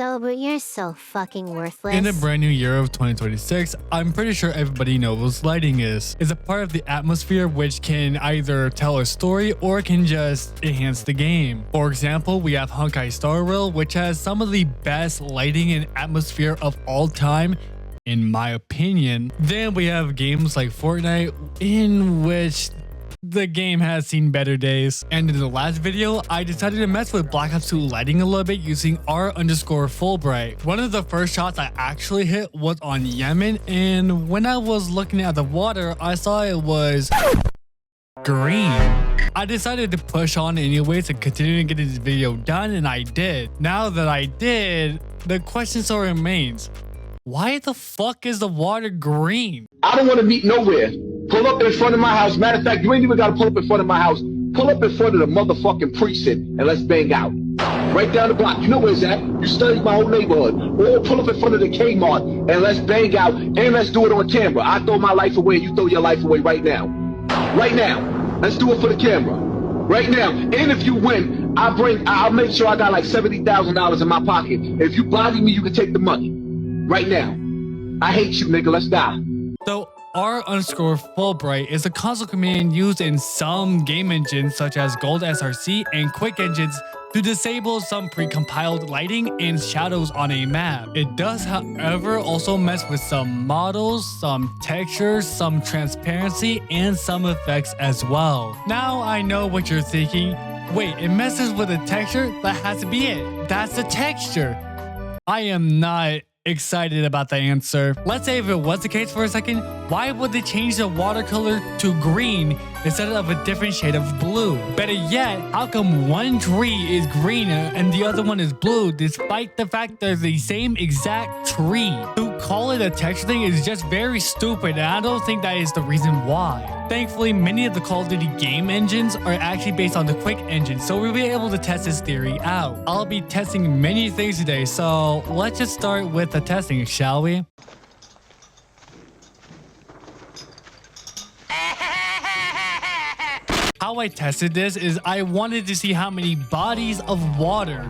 Sobu, you're so fucking worthless. In the brand new year of 2026, I'm pretty sure everybody knows what lighting is. It's a part of the atmosphere which can either tell a story or can just enhance the game. For example, we have Honkai Star Rail, which has some of the best lighting and atmosphere of all time, in my opinion. Then we have games like Fortnite, in which the game has seen better days. And in the last video, I decided to mess with Black Ops 2 lighting a little bit using R_Fulbright. One of the first shots I actually hit was on Yemen, and when I was looking at the water, I saw it was green. I decided to push on anyways and continue to get this video done, and I did. Now that I did, the question still remains. Why the fuck is the water green? I don't want to meet nowhere. Pull up in front of my house. Matter of fact, you ain't even got to pull up in front of my house. Pull up in front of the motherfucking precinct and let's bang out. Right down the block. You know where it's at. You study my whole neighborhood. Or pull up in front of the Kmart and let's bang out and let's do it on camera. I throw my life away. You throw your life away right now. Right now. Let's do it for the camera. Right now. And if you win, I'll make sure I got like $70,000 in my pocket. If you body me, you can take the money. Right now. I hate you, nigga. Let's die. So R_Fulbright is a console command used in some game engines such as Gold SRC and Quick engines to disable some pre-compiled lighting and shadows on a map. It does, however, also mess with some models, some textures, some transparency, and some effects as well. Now I know what you're thinking. Wait, it messes with the texture? That has to be it. That's the texture. I am not excited about the answer. Let's say if it was the case for a second, why would they change the watercolor to green instead of a different shade of blue? Better yet, how come one tree is green and the other one is blue despite the fact they're the same exact tree? To call it a texture thing is just very stupid, and I don't think that is the reason why. Thankfully, many of the Call of Duty game engines are actually based on the Quick engine, so we'll be able to test this theory out. I'll be testing many things today, so let's just start with the testing, shall we? How I tested this is I wanted to see how many bodies of water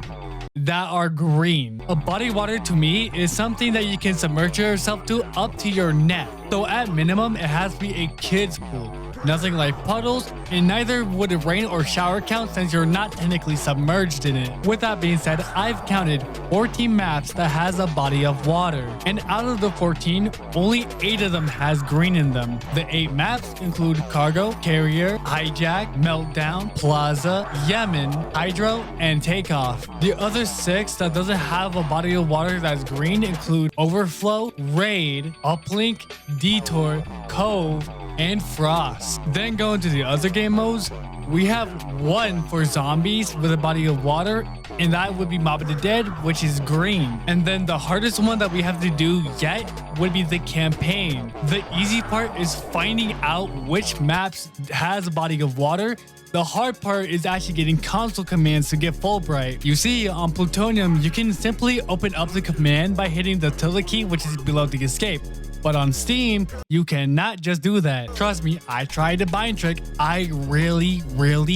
that are green. A body of water to me is something that you can submerge yourself to up to your neck. So at minimum, it has to be a kid's pool. Nothing like puddles, and neither would a rain or shower count since you're not technically submerged in it. With that being said, I've counted 14 maps that has a body of water. And out of the 14, only 8 of them has green in them. The 8 maps include Cargo, Carrier, Hijack, Meltdown, Plaza, Yemen, Hydro, and Takeoff. The other 6 that doesn't have a body of water that's green include Overflow, Raid, Uplink, Detour, Cove, and Frost. Then going to the other game modes, we have one for zombies with a body of water, and that would be Mob of the Dead, which is green. And then the hardest one that we have to do yet would be the campaign. The easy part is finding out which maps has a body of water. The hard part is actually getting console commands to get Fulbright. You see, on Plutonium, you can simply open up the command by hitting the tilde key, which is below the escape. But on Steam, you cannot just do that. Trust me, I tried the bind trick. I really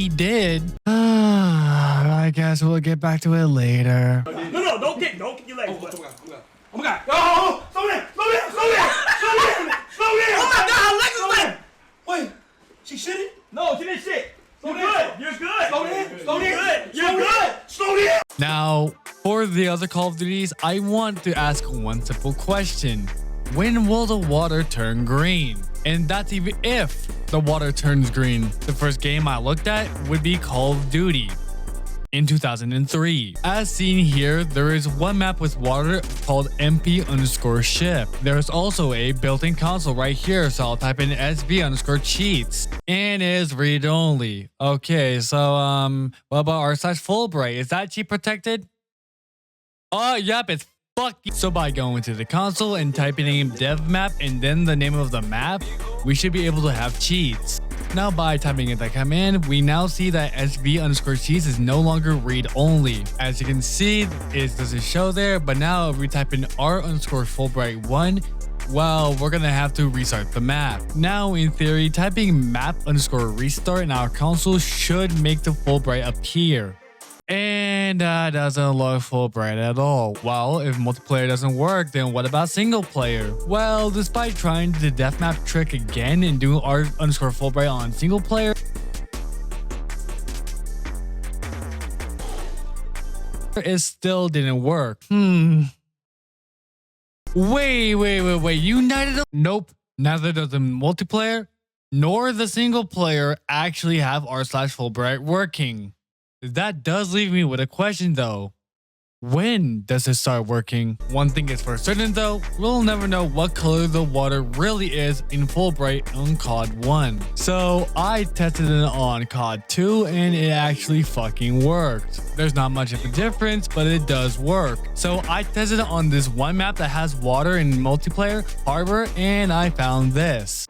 did. I guess we'll get back to it later. No, don't kick your legs. Oh my god. Oh, slow down. Oh my god, her legs is wet. Wait, she shitted? No, she didn't shit. You're good. Slow down. Now, for the other Call of Duties, I want to ask one simple question. When will the water turn green? And that's even if the water turns green. The first game I looked at would be Call of Duty in 2003. As seen here, there is one map with water called MP_ship. There's also a built-in console right here, so I'll type in SV_cheats. And it is read-only. Okay, so what about r/Fulbright? Is that cheat protected? Oh, yep, it's fuck. So by going to the console and typing in dev map and then the name of the map, we should be able to have cheats. Now by typing in that command, we now see that SV_cheats is no longer read only. As you can see, it doesn't show there, but now if we type in r_Fulbright1, well, we're gonna have to restart the map. Now in theory, typing map_restart in our console should make the Fulbright appear. And that doesn't look full bright at all. Well, if multiplayer doesn't work, then what about single player? Well, despite trying the deathmap trick again and doing r_Fulbright on single player, it still didn't work. Wait. United? Nope. Neither does the multiplayer nor the single player actually have r/Fulbright working. That does leave me with a question though. When does it start working? One thing is for certain though, we'll never know what color the water really is in Fulbright on COD 1. So I tested it on COD 2 and it actually fucking worked. There's not much of a difference, but it does work. So I tested it on this one map that has water in multiplayer, Harbor, and I found this.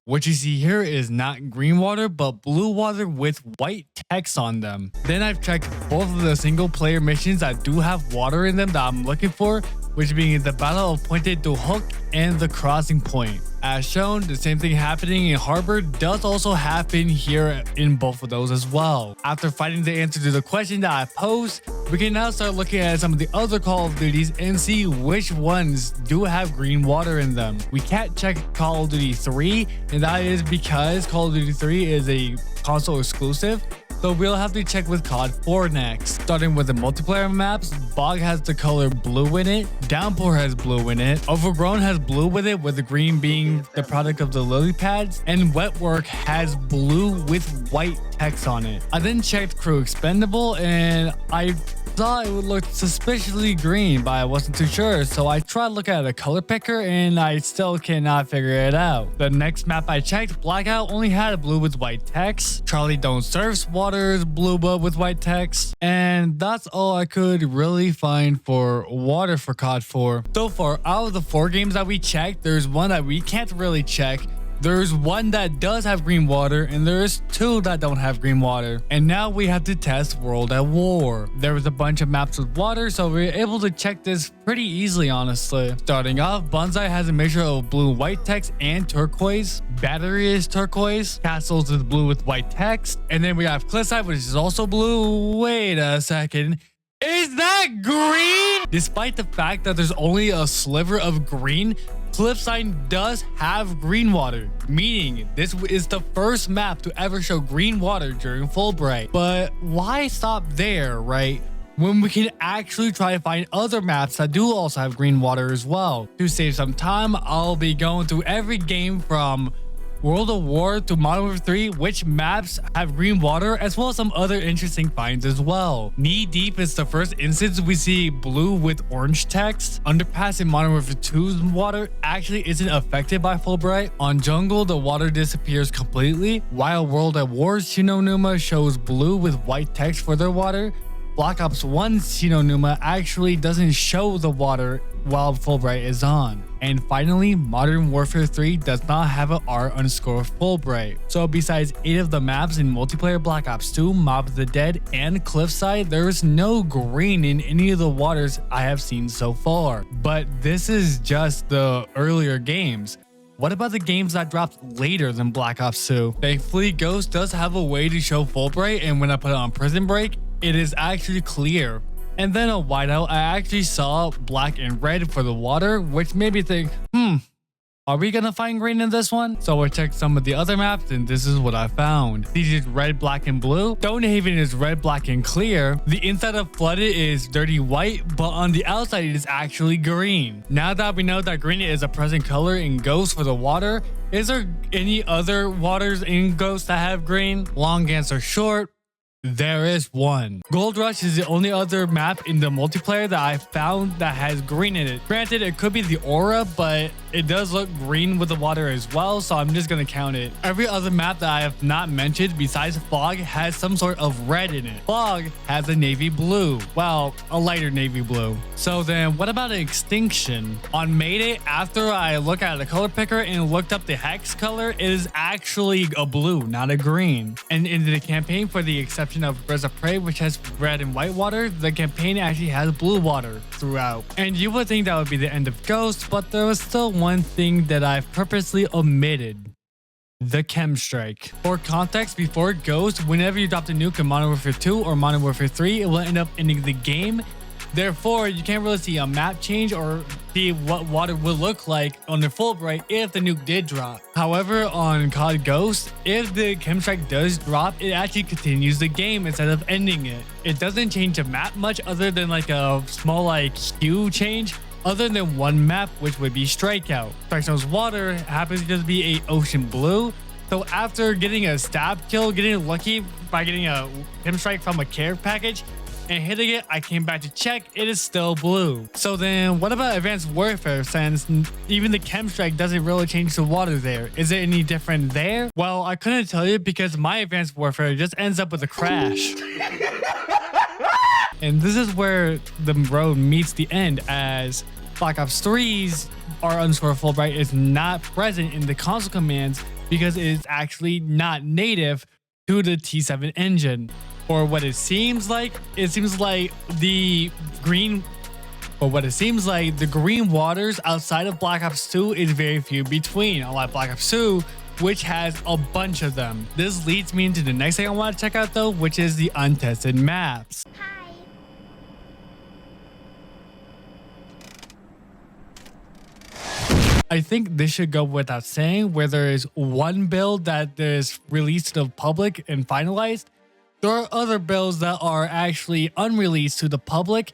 What you see here is not green water, but blue water with white text on them. Then I've checked both of the single player missions that do have water in them that I'm looking for, which being the Battle of Puente do Hook and the Crossing Point. As shown, the same thing happening in Harbor does also happen here in both of those as well. After finding the answer to the question that I posed, we can now start looking at some of the other Call of Duties and see which ones do have green water in them. We can't check Call of Duty 3, and that is because Call of Duty 3 is a console exclusive. So we'll have to check with COD 4 next. Starting with the multiplayer maps, Bog has the color blue in it, Downpour has blue in it, Overgrown has blue with it, with the green being the product of the lily pads, and Wetwork has blue with white text on it. I then checked Crew Expendable and I thought it would look suspiciously green, but I wasn't too sure, so I tried looking at a color picker and I still cannot figure it out. The next map I checked, Blackout, only had a blue with white text. Charlie Don't Surf's water is blue but with white text, and that's all I could really find for water for COD 4. So far, out of the 4 games that we checked, there's one that we can't really check. There's one that does have green water, and there's 2 that don't have green water. And now we have to test World at War. There was a bunch of maps with water, so we were able to check this pretty easily, honestly. Starting off, Bonsai has a mixture of blue and white text and turquoise. Battery is turquoise. Castles is blue with white text. And then we have Cliffside, which is also blue. Wait a second. Is that green? Despite the fact that there's only a sliver of green, Cliffside does have green water, meaning this is the first map to ever show green water during Fulbright. But why stop there, right? When we can actually try to find other maps that do also have green water as well. To save some time, I'll be going through every game from World of War to Modern Warfare 3, which maps have green water, as well as some other interesting finds as well. Knee Deep is the first instance we see blue with orange text. Underpass in Modern Warfare 2's water actually isn't affected by Fulbright. On Jungle, the water disappears completely, while World at War's Shinonuma shows blue with white text for their water. Black Ops 1's Shinonuma actually doesn't show the water while Fulbright is on. And finally, Modern Warfare 3 does not have an r_Fulbright. So besides 8 of the maps in multiplayer Black Ops 2, Mob of the Dead, and Cliffside, there is no green in any of the waters I have seen so far. But this is just the earlier games. What about the games that dropped later than Black Ops 2? Thankfully, Ghost does have a way to show Fulbright, and when I put it on Prison Break, it is actually clear. And then on Whiteout, I actually saw black and red for the water, which made me think, are we gonna find green in this one? So I checked some of the other maps and this is what I found. These is red, black, and blue. Stonehaven is red, black, and clear. The inside of Flooded is dirty white, but on the outside it is actually green. Now that we know that green is a present color in Ghost for the water, is there any other waters in Ghost that have green? Long answer short, there is one. Gold Rush is the only other map in the multiplayer that I found that has green in it. Granted, it could be the aura, but it does look green with the water as well, so I'm just gonna count it. Every other map that I have not mentioned besides Fog has some sort of red in it. Fog has a navy blue. Well, a lighter navy blue. So then what about Extinction? On Mayday, after I look at the color picker and looked up the hex color, it is actually a blue, not a green. And in the campaign for the exception exception of Birds of Prey, which has red and white water, the campaign actually has blue water throughout. And you would think that would be the end of Ghost, but there was still one thing that I've purposely omitted. The Chem Strike. For context, before Ghost, whenever you dropped a nuke in Modern Warfare 2 or Modern Warfare 3, it will end up ending the game. Therefore, you can't really see a map change or see what water would look like on the Fulbright if the nuke did drop. However, on COD Ghost, if the Chem Strike does drop, it actually continues the game instead of ending it. It doesn't change the map much other than like a small like hue change, other than one map, which would be Strikeout. Strikeout's water happens to just be a ocean blue. So after getting a stab kill, getting lucky by getting a Chem Strike from a care package, and hitting it, I came back to check, it is still blue. So then what about Advanced Warfare, since even the Chem Strike doesn't really change the water there? Is it any different there? Well, I couldn't tell you because my Advanced Warfare just ends up with a crash. And this is where the road meets the end, as Black Ops 3's R_Fulbright is not present in the console commands because it is actually not native to the T7 engine. Or what it seems like the green waters outside of Black Ops 2 is very few between, unlike Black Ops 2, which has a bunch of them. This leads me into the next thing I want to check out though, which is the untested maps. I think this should go without saying, where there is one build that is released to the public and finalized, there are other builds that are actually unreleased to the public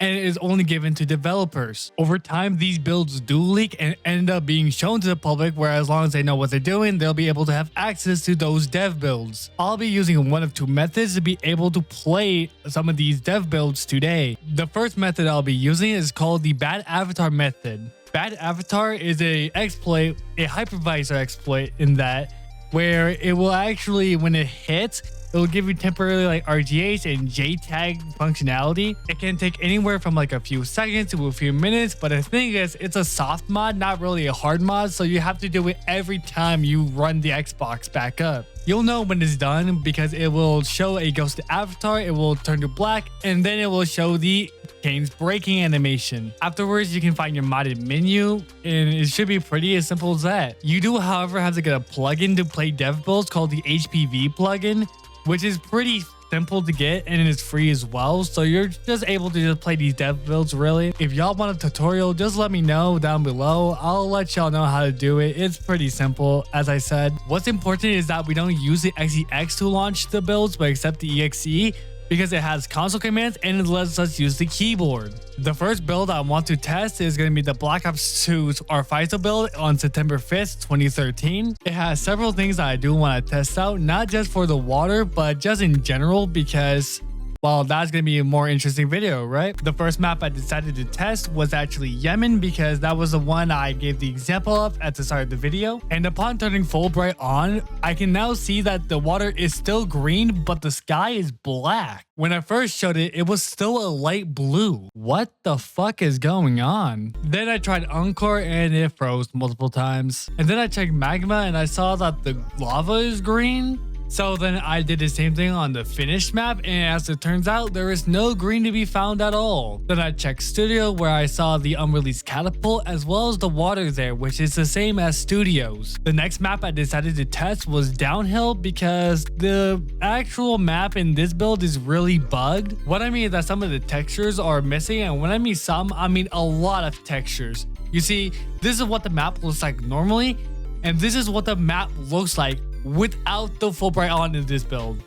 and it is only given to developers. Over time, these builds do leak and end up being shown to the public, where as long as they know what they're doing, they'll be able to have access to those dev builds. I'll be using one of two methods to be able to play some of these dev builds today. The first method I'll be using is called the Bad Avatar method. Bad Avatar is a exploit, a hypervisor exploit in that, where it will actually, when it hits, it will give you temporarily like RGH and JTAG functionality. It can take anywhere from like a few seconds to a few minutes, but the thing is, it's a soft mod, not really a hard mod, so you have to do it every time you run the Xbox back up. You'll know when it's done because it will show a ghosted avatar, it will turn to black, and then it will show the chains breaking animation. Afterwards, you can find your modded menu, and it should be pretty as simple as that. You do, however, have to get a plugin to play dev builds called the HPV plugin, which is pretty simple to get and it's free as well, so you're just able to just play these dev builds really. If y'all want a tutorial, just let me know down below. I'll let y'all know how to do it. It's pretty simple, as I said. What's important is that we don't use the XEX to launch the builds, but accept the EXE, because it has console commands and it lets us use the keyboard. The first build I want to test is going to be the Black Ops 2's R5 build on September 5th, 2013. It has several things that I do want to test out, not just for the water, but just in general, because, well, that's going to be a more interesting video, right? The first map I decided to test was actually Yemen, because that was the one I gave the example of at the start of the video. And upon turning Fulbright on, I can now see that the water is still green, but the sky is black. When I first showed it, it was still a light blue. What the fuck is going on? Then I tried Encore and it froze multiple times. And then I checked Magma and I saw that the lava is green. So then I did the same thing on the finished map, and as it turns out, there is no green to be found at all. Then I checked Studio, where I saw the unreleased catapult as well as the water there, which is the same as Studios. The next map I decided to test was Downhill, because the actual map in this build is really bugged. What I mean is that some of the textures are missing, and when I mean some, I mean a lot of textures. You see, this is what the map looks like normally, and this is what the map looks like without the Fulbright on in this build.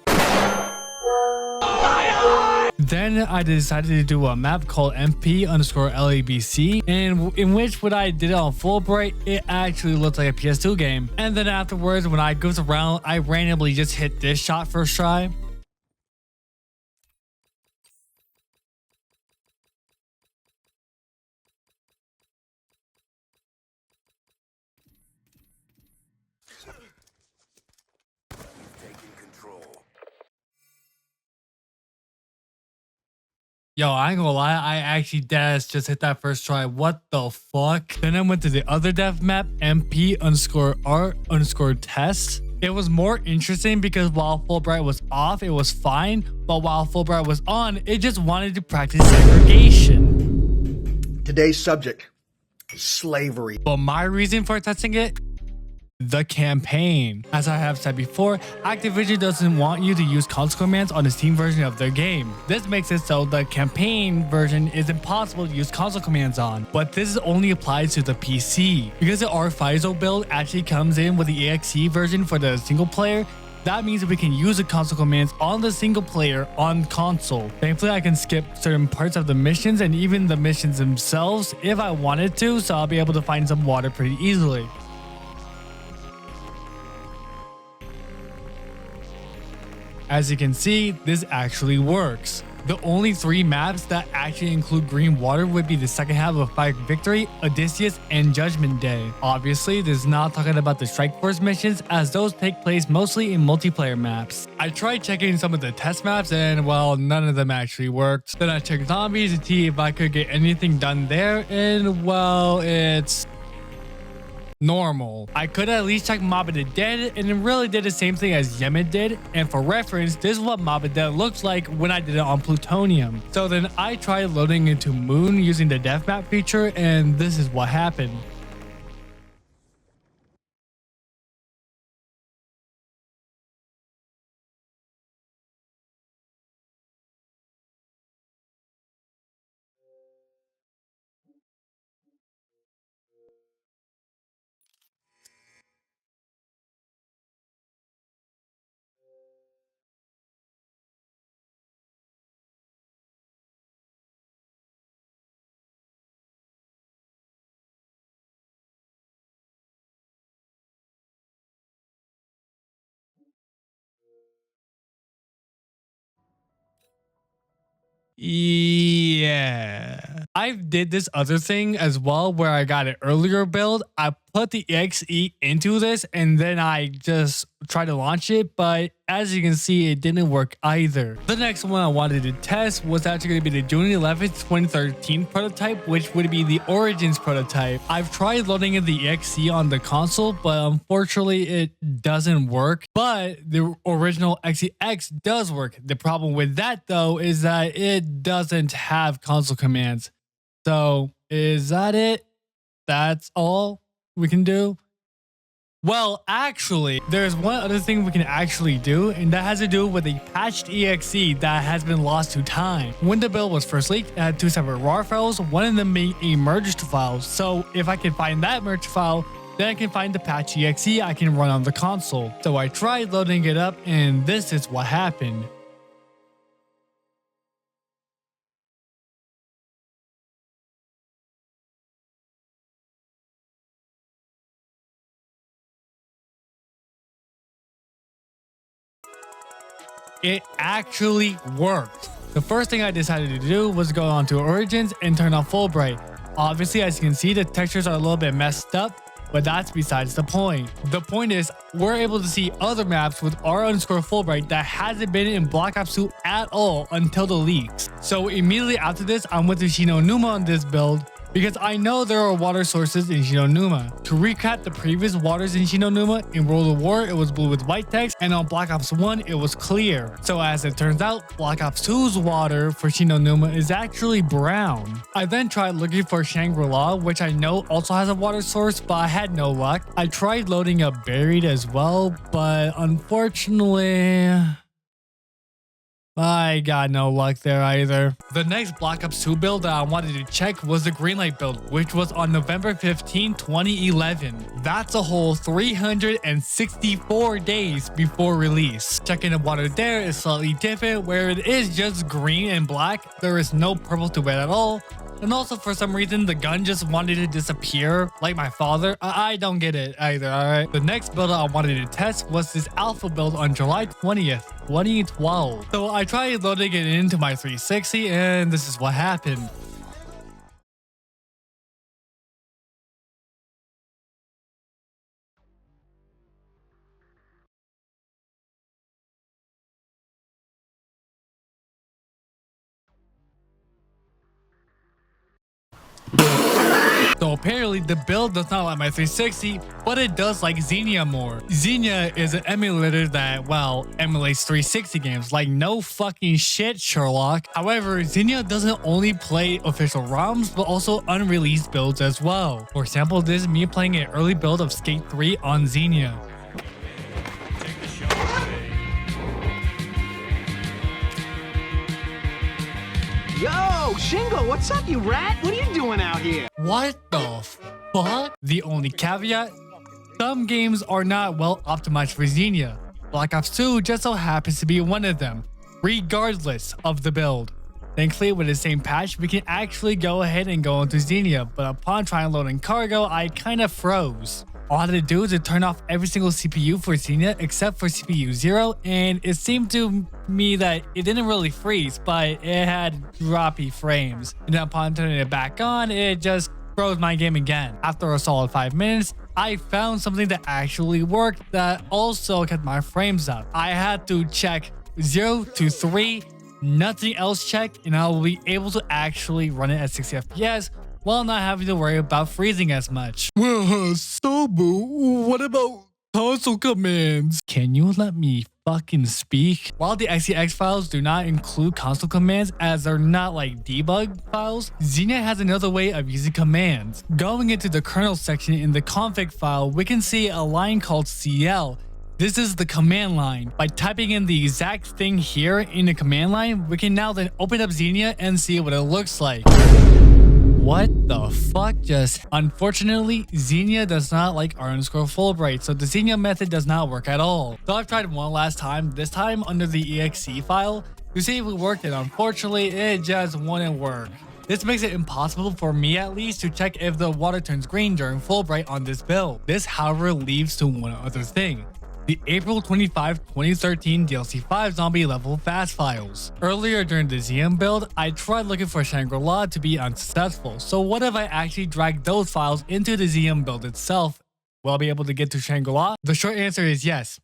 Then I decided to do a map called MP_LABC, and in which when I did it on Fulbright, it actually looked like a PS2 game. And then afterwards, when I goes around, I randomly just hit this shot first try. Yo, I ain't gonna lie, I actually just hit that first try. What the fuck? Then I went to the other dev map, MP_R_test. It was more interesting because while Fulbright was off, it was fine, but while Fulbright was on, it just wanted to practice segregation. Today's subject is slavery. But my reason for testing it, the campaign. As I have said before, Activision doesn't want you to use console commands on the Steam version of their game. This makes it so the campaign version is impossible to use console commands on, but this only applies to the PC. Because the R5 build actually comes in with the EXE version for the single player, that means that we can use the console commands on the single player on console. Thankfully, I can skip certain parts of the missions and even the missions themselves if I wanted to, so I'll be able to find some water pretty easily. As you can see, this actually works. The only 3 maps that actually include green water would be the second half of Fire Victory, Odysseus, and Judgment Day. Obviously, this is not talking about the Strike Force missions, as those take place mostly in multiplayer maps. I tried checking some of the test maps and, well, none of them actually worked. Then I checked zombies to see if I could get anything done there, and, well, it's normal. I could at least check Mob of the Dead, and it really did the same thing as Yemen did. And for reference, this is what Mob of the Dead looks like when I did it on Plutonium. So then I tried loading into Moon using the death map feature, and this is what happened. Yeah. I did this other thing as well where I got an earlier build. I put the EXE into this and then I just tried to launch it, but as you can see, it didn't work either. The next one I wanted to test was actually going to be the June 11th, 2013 prototype, which would be the Origins prototype. I've tried loading in the EXE on the console, but unfortunately it doesn't work. But the original XEX does work. The problem with that though is that it doesn't have console commands. So is that it? That's all we can do? Well, actually, there's one other thing we can actually do, and that has to do with a patched EXE that has been lost to time. When the build was first leaked, it had 2 separate RAR files, one of them being a merged file. So if I can find that merged file, then I can find the patch EXE I can run on the console. So I tried loading it up, and this is what happened. It actually worked. The first thing I decided to do was go onto Origins and turn on Fulbright. Obviously, as you can see, the textures are a little bit messed up, but that's besides the point. The point is, we're able to see other maps with R_Fulbright that hasn't been in Black Ops 2 at all until the leaks. So immediately after this, I went to Shinonuma on this build, because I know there are water sources in Shinonuma. To recap the previous waters in Shinonuma, in World of War it was blue with white text, and on Black Ops 1 it was clear. So as it turns out, Black Ops 2's water for Shinonuma is actually brown. I then tried looking for Shangri-La, which I know also has a water source, but I had no luck. I tried loading up Buried as well, but unfortunately, I got no luck there either. The next Black Ops 2 build that I wanted to check was the Greenlight build, which was on November 15, 2011. That's a whole 364 days before release. Checking the water there is slightly different, where it is just green and black. There is no purple to it at all. And also, for some reason, the gun just wanted to disappear, like my father. I don't get it either, alright? The next build I wanted to test was this alpha build on July 20th, 2012. So I tried loading it into my 360, and this is what happened. So apparently the build does not like my 360, but it does like Xenia more. Xenia is an emulator that, well, emulates 360 games. Like no fucking shit, Sherlock. However, Xenia doesn't only play official ROMs, but also unreleased builds as well. For example, this is me playing an early build of Skate 3 on Xenia. Yo, Shingo, what's up, you rat? What are you doing out here? What the fuck? The only caveat? Some games are not well optimized for Xenia. Black Ops 2 just so happens to be one of them, regardless of the build. Thankfully, with the same patch, we can actually go ahead and go into Xenia, but upon trying loading cargo, I kinda froze. All I had to do is to turn off every single CPU for Xenia except for CPU 0, and it seemed to me that it didn't really freeze, but it had droppy frames. And then upon turning it back on, it just froze my game again. After a solid 5 minutes, I found something that actually worked that also kept my frames up. I had to check 0 to 3, nothing else checked, and I will be able to actually run it at 60 FPS while not having to worry about freezing as much. Well, Sobu, what about console commands? Can you let me fucking speak? While the XEX files do not include console commands as they're not like debug files, Xenia has another way of using commands. Going into the kernel section in the config file, we can see a line called CL. This is the command line. By typing in the exact thing here in the command line, we can now then open up Xenia and see what it looks like. What the fuck just... Unfortunately, Xenia does not like r_Fulbright, so the Xenia method does not work at all. So I've tried one last time, this time under the exe file, to see if it worked, and unfortunately, it just wouldn't work. This makes it impossible for me at least to check if the water turns green during Fulbright on this build. This, however, leads to one other thing. The April 25, 2013 DLC 5 zombie level fast files. Earlier during the ZM build, I tried looking for Shangri-La to be unsuccessful, so what if I actually drag those files into the ZM build itself? Will I be able to get to Shangri-La? The short answer is yes.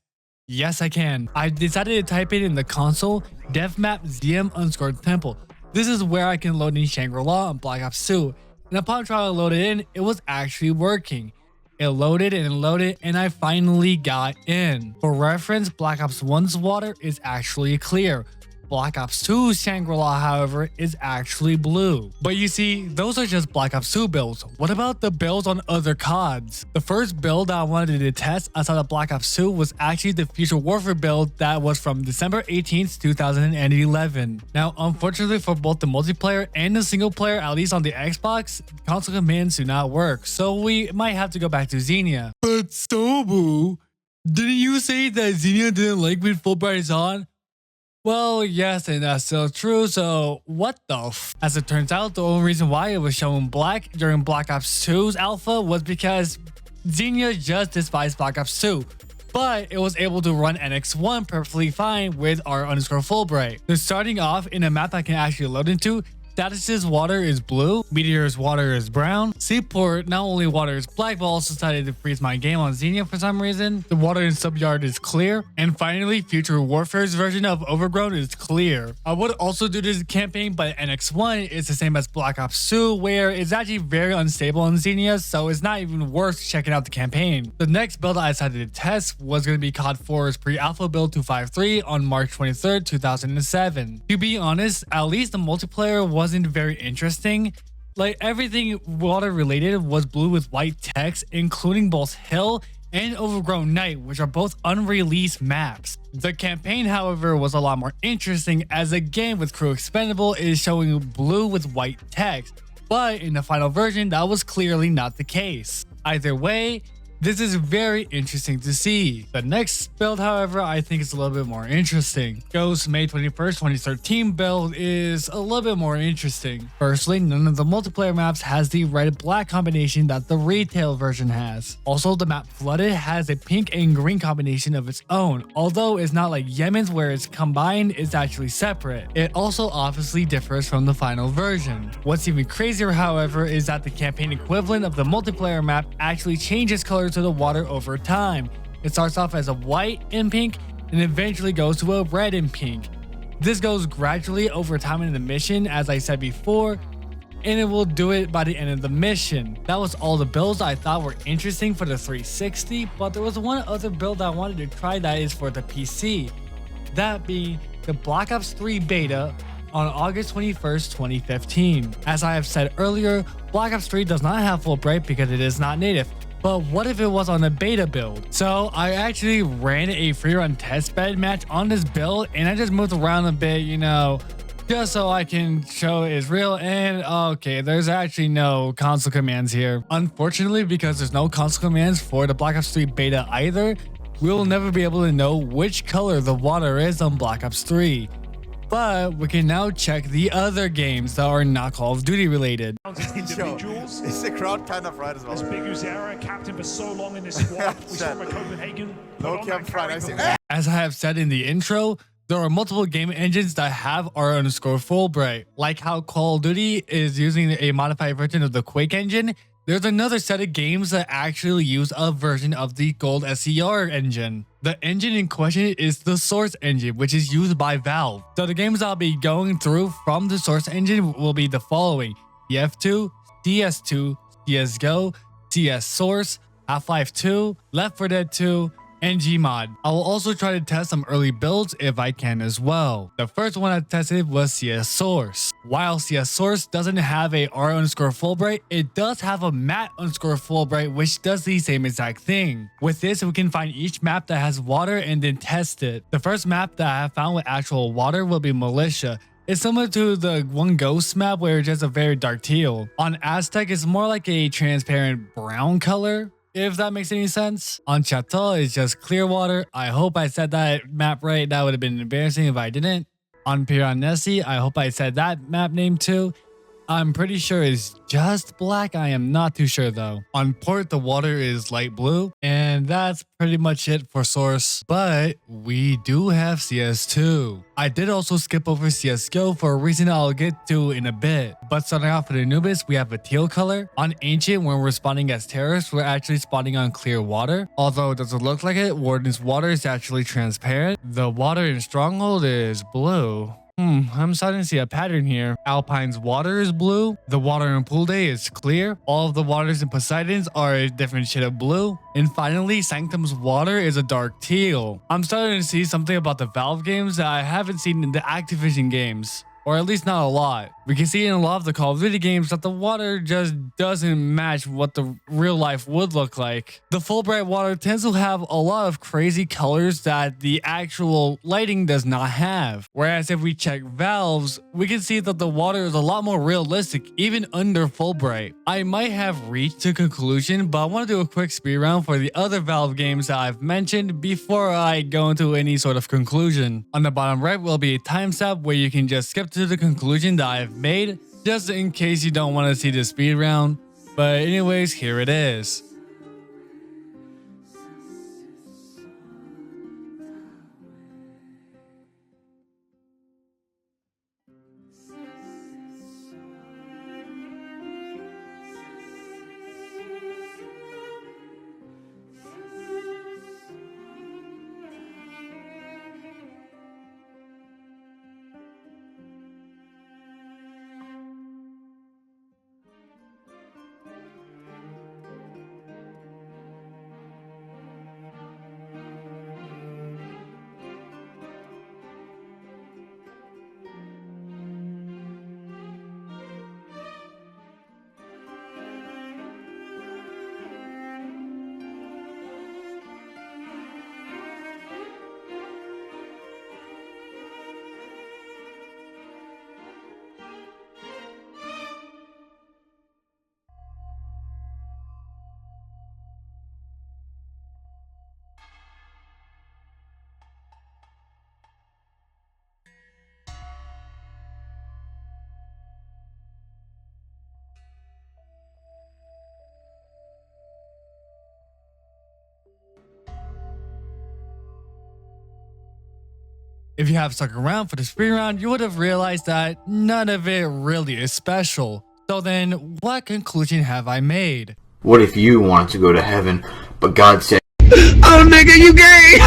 Yes, I can. I decided to type it in the console, devmap ZM_temple. This is where I can load in Shangri-La on Black Ops 2, and upon trying to load it in, it was actually working. It loaded and loaded, and I finally got in. For reference, Black Ops 1's water is actually clear. Black Ops 2's Shangri-La, however, is actually blue. But you see, those are just Black Ops 2 builds. What about the builds on other CODs? The first build I wanted to test outside of Black Ops 2 was actually the Future Warfare build that was from December 18th, 2011. Now, unfortunately for both the multiplayer and the single player, at least on the Xbox, console commands do not work, so we might have to go back to Xenia. But Sobu, didn't you say that Xenia didn't like when Fulbright is on? Well, yes, and that's still true, so what the f? As it turns out, the only reason why it was shown black during Black Ops 2's alpha was because Xenia just despised Black Ops 2, but it was able to run NX1 perfectly fine with r_Fulbright. So starting off in a map I can actually load into, Status's water is blue, Meteor's water is brown, Seaport not only water is black but also decided to freeze my game on Xenia for some reason, the water in Subyard is clear, and finally Future Warfare's version of Overgrown is clear. I would also do this campaign, but NX1 is the same as Black Ops 2 where it's actually very unstable in Xenia, so it's not even worth checking out the campaign. The next build I decided to test was going to be COD 4's pre-alpha build 253 on March 23rd, 2007. To be honest, at least the multiplayer wasn't very interesting. Like everything water related was blue with white text, including both Hill and Overgrown Night, which are both unreleased maps. The campaign, however, was a lot more interesting as the game with Crew Expendable is showing blue with white text, but in the final version that was clearly not the case. Either way, this is very interesting to see. The next build, however, I think is a little bit more interesting. Ghost May 21st, 2013 build is a little bit more interesting. Firstly, none of the multiplayer maps has the red-black combination that the retail version has. Also, the map Flooded has a pink and green combination of its own, although it's not like Yemen's where it's combined, it's actually separate. It also obviously differs from the final version. What's even crazier, however, is that the campaign equivalent of the multiplayer map actually changes color to the water over time. It starts off as a white and pink and eventually goes to a red and pink. This goes gradually over time in the mission, as I said before, and it will do it by the end of the mission. That was all the builds I thought were interesting for the 360, but there was one other build I wanted to try that is for the PC. That being the Black Ops 3 beta on August 21st, 2015. As I have said earlier, Black Ops 3 does not have full bright because it is not native. But what if it was on a beta build? So I actually ran a free run test bed match on this build, and I just moved around a bit, you know, just so I can show it's real. And okay, there's actually no console commands here. Unfortunately, because there's no console commands for the Black Ops 3 beta either, we will never be able to know which color the water is on Black Ops 3. But we can now check the other games that are not Call of Duty related. Individuals. Is the crowd kind of right as well? As Big Uzera, captain for so long in this squad. We saw him at Copenhagen. Okay, I'm fine. I see. As I have said in the intro, there are multiple game engines that have R_Fulbright. Like how Call of Duty is using a modified version of the Quake engine, there's another set of games that actually use a version of the Gold SCR engine. The engine in question is the Source engine, which is used by Valve. So the games I'll be going through from the Source engine will be the following: TF2, CS2, CSGO, CS Source, Half-Life 2, Left 4 Dead 2, and Gmod. I will also try to test some early builds if I can as well. The first one I tested was CS Source. While CS Source doesn't have a R_Fulbright, it does have a matte_Fulbright, which does the same exact thing. With this, we can find each map that has water and then test it. The first map that I have found with actual water will be Militia. It's similar to the one Ghost map where it's just a very dark teal. On Aztec, it's more like a transparent brown color, if that makes any sense. On Chateau, it's just clear water. I hope I said that map right. That would have been embarrassing if I didn't. On Piranesi, I hope I said that map name too. I'm pretty sure it's just black. I am not too sure though. On Port, the water is light blue, and that's pretty much it for Source. But we do have CS2. I did also skip over CSGO for a reason I'll get to in a bit. But starting off with Anubis, we have a teal color. On Ancient, when we're spawning as terrorists, we're actually spawning on clear water. Although it doesn't look like it, Warden's water is actually transparent. The water in Stronghold is blue. I'm starting to see a pattern here. Alpine's water is blue. The water in Pool Day is clear. All of the waters in Poseidon's are a different shade of blue. And finally, Sanctum's water is a dark teal. I'm starting to see something about the Valve games that I haven't seen in the Activision games. Or at least not a lot. We can see in a lot of the Call of Duty games that the water just doesn't match what the real life would look like. The Fulbright water tends to have a lot of crazy colors that the actual lighting does not have. Whereas if we check Valve's, we can see that the water is a lot more realistic even under Fulbright. I might have reached a conclusion, but I want to do a quick speed round for the other Valve games that I've mentioned before I go into any sort of conclusion. On the bottom right will be a timestamp where you can just skip to the conclusion that I've made, just in case you don't want to see the speed round. But anyways, here it is. If you have stuck around for the speed round, you would have realized that none of it really is special. So then, what conclusion have I made? What if you wanted to go to heaven, but God said, Oh, nigga, you gay!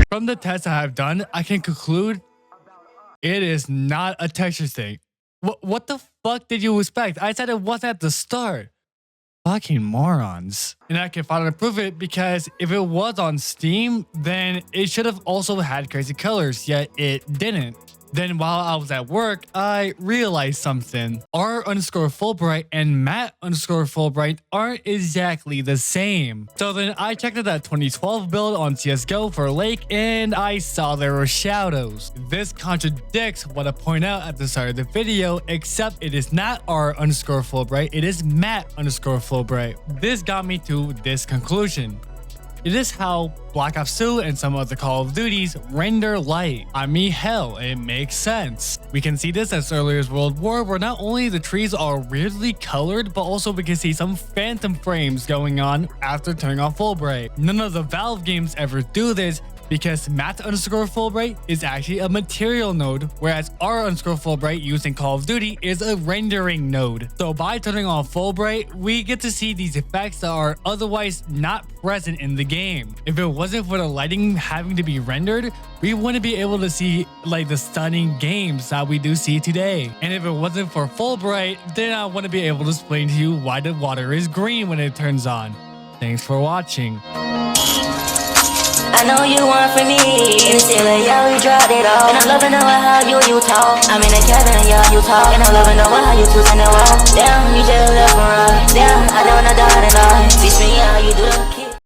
From the tests I have done, I can conclude it is not a texture thing. What the fuck did you expect? I said it wasn't at the start. Fucking morons. And I can finally prove it because if it was on Steam, then it should have also had crazy colors, yet it didn't. Then while I was at work, I realized something. R_Fulbright and Matt_Fulbright aren't exactly the same. So then I checked out that 2012 build on CSGO for Lake and I saw there were shadows. This contradicts what I point out at the start of the video, except it is not R_Fulbright, it is Matt_Fulbright. This got me to this conclusion. It is how Black Ops 2 and some other Call of Duties render light. I mean, hell, it makes sense. We can see this as early as World War, where not only the trees are weirdly colored, but also we can see some phantom frames going on after turning off Fulbright. None of the Valve games ever do this, because Matt_Fulbright is actually a material node, whereas R_Fulbright used in Call of Duty is a rendering node. So by turning on Fulbright, we get to see these effects that are otherwise not present in the game. If it wasn't for the lighting having to be rendered, we wouldn't be able to see like the stunning games that we do see today. And if it wasn't for Fulbright, then I wouldn't be able to explain to you why the water is green when it turns on. Thanks for watching. I know you want for me. You still a yeah, we dropped it off. And I'm loving knowing how you talk. I'm in the cabin, yeah, you talk. And I'm loving knowing how you twist in the wall. Damn, you